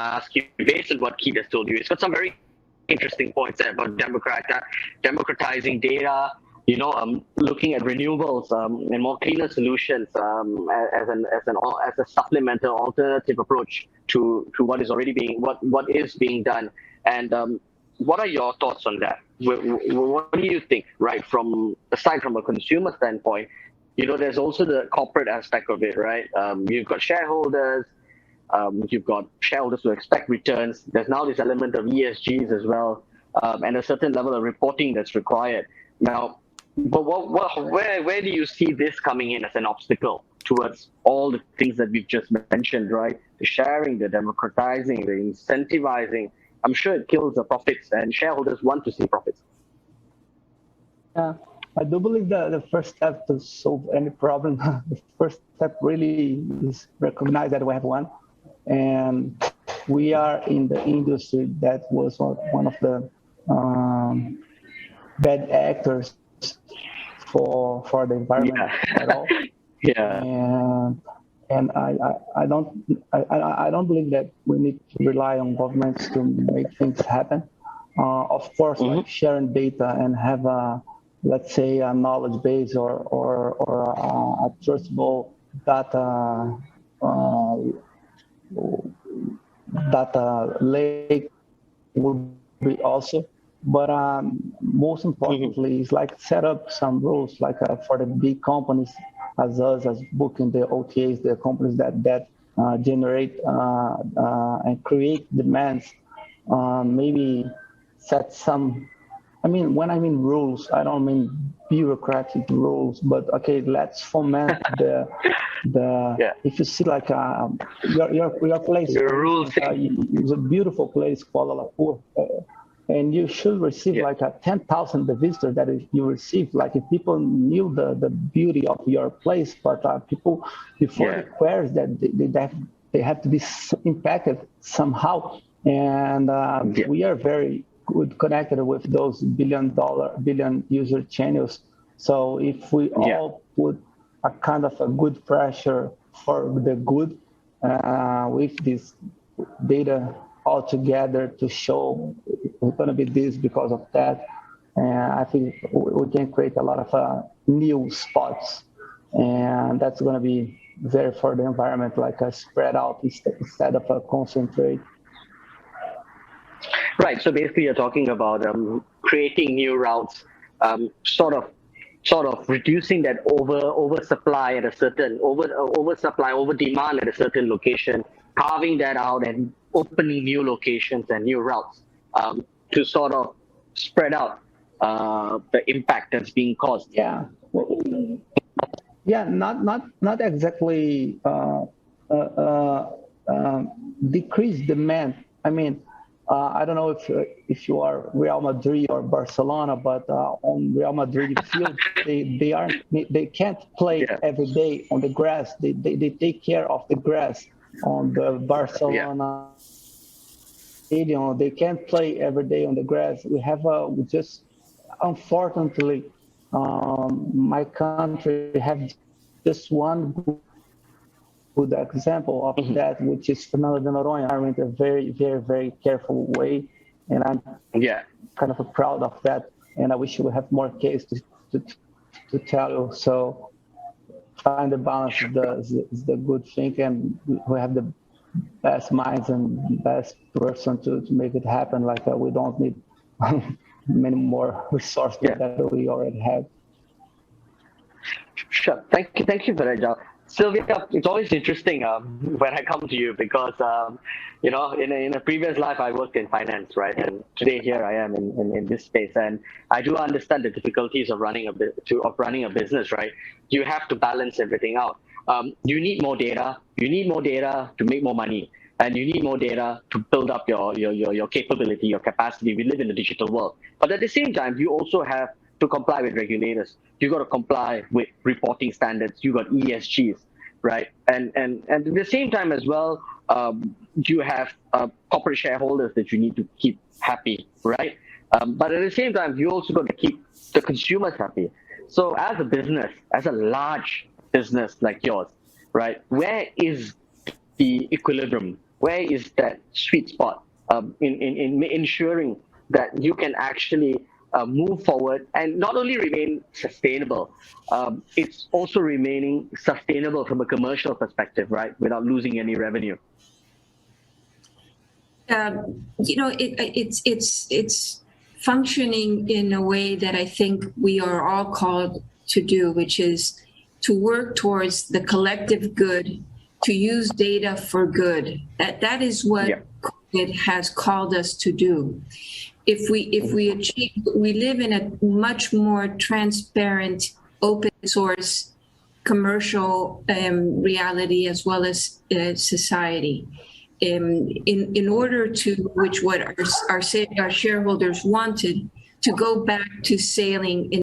ask you, based on what Keith has told you, it's got some very interesting points there about democratizing data, looking at renewables and more cleaner solutions as a supplemental alternative approach to what is being done. And what are your thoughts on that? What do you think, right? Aside from a consumer standpoint, there's also the corporate aspect of it, right? You've got shareholders. You've got shareholders who expect returns. There's now this element of ESGs as well, and a certain level of reporting that's required. Now, but where do you see this coming in as an obstacle towards all the things that we've just mentioned, right? The sharing, the democratizing, the incentivizing. I'm sure it kills the profits, and shareholders want to see profits. Yeah, I do believe that the first step to solve any problem, the first step really is recognize that we have one. And we are in the industry that was one of the bad actors for the environment at all. Yeah. And I don't believe that we need to rely on governments to make things happen. Of course, like sharing data and have let's say a knowledge base or a trustable data lake would be also, but most importantly is like set up some rules like for the big companies as us, as booking the OTAs, the companies that generate and create demands, maybe set some. When I mean rules, I don't mean bureaucratic rules, but okay, let's foment the if you see like your place, it's a beautiful place, Kuala Lumpur, and you should receive like 10,000 visitors that you receive. Like if people knew the beauty of your place, but people before the queries that they have to be impacted somehow, and we are very good connected with those billion user channels. So if we all put a kind of a good pressure for the good with this data all together to show we're going to be this because of that, and I think we can create a lot of new spots, and that's going to be there for the environment, like a spread out instead of a concentrate. Right. So basically, you're talking about creating new routes, sort of reducing that oversupply at a certain over demand at a certain location, carving that out and opening new locations and new routes to sort of spread out the impact that's being caused. Yeah. Not exactly decrease demand. I don't know if you are Real Madrid or Barcelona, but on Real Madrid field, they can't play every day on the grass. They take care of the grass. On the Barcelona stadium, they can't play every day on the grass. We have just unfortunately, my country have just one good example of that, which is Fernando de Noronha, in a very, very, very careful way, and I'm kind of proud of that. And I wish we have more cases to tell you. So find the balance is the good thing, and we have the best minds and best person to make it happen. Like we don't need many more resources that we already have. Sure. Thank you for that, João. Sylvia, it's always interesting when I come to you because, in a previous life, I worked in finance, right? And today here I am in this space. And I do understand the difficulties of running a business, right? You have to balance everything out. You need more data. You need more data to make more money. And you need more data to build up your capability, your capacity. We live in a digital world. But at the same time, you also have to comply with regulators. You got to comply with reporting standards. You got ESGs, right? And at the same time as well, you have corporate shareholders that you need to keep happy, right? But at the same time, you also got to keep the consumers happy. So as a business, as a large business like yours, right? Where is the equilibrium where is that sweet spot in ensuring that you can actually move forward and not only remain sustainable, it's also remaining sustainable from a commercial perspective, right, without losing any revenue. It's functioning in a way that I think we are all called to do, which is to work towards the collective good, to use data for good. That is what it has called us to do. If we achieve, we live in a much more transparent, open source, commercial reality as well as society. In order to, which what our shareholders wanted, to go back to sailing in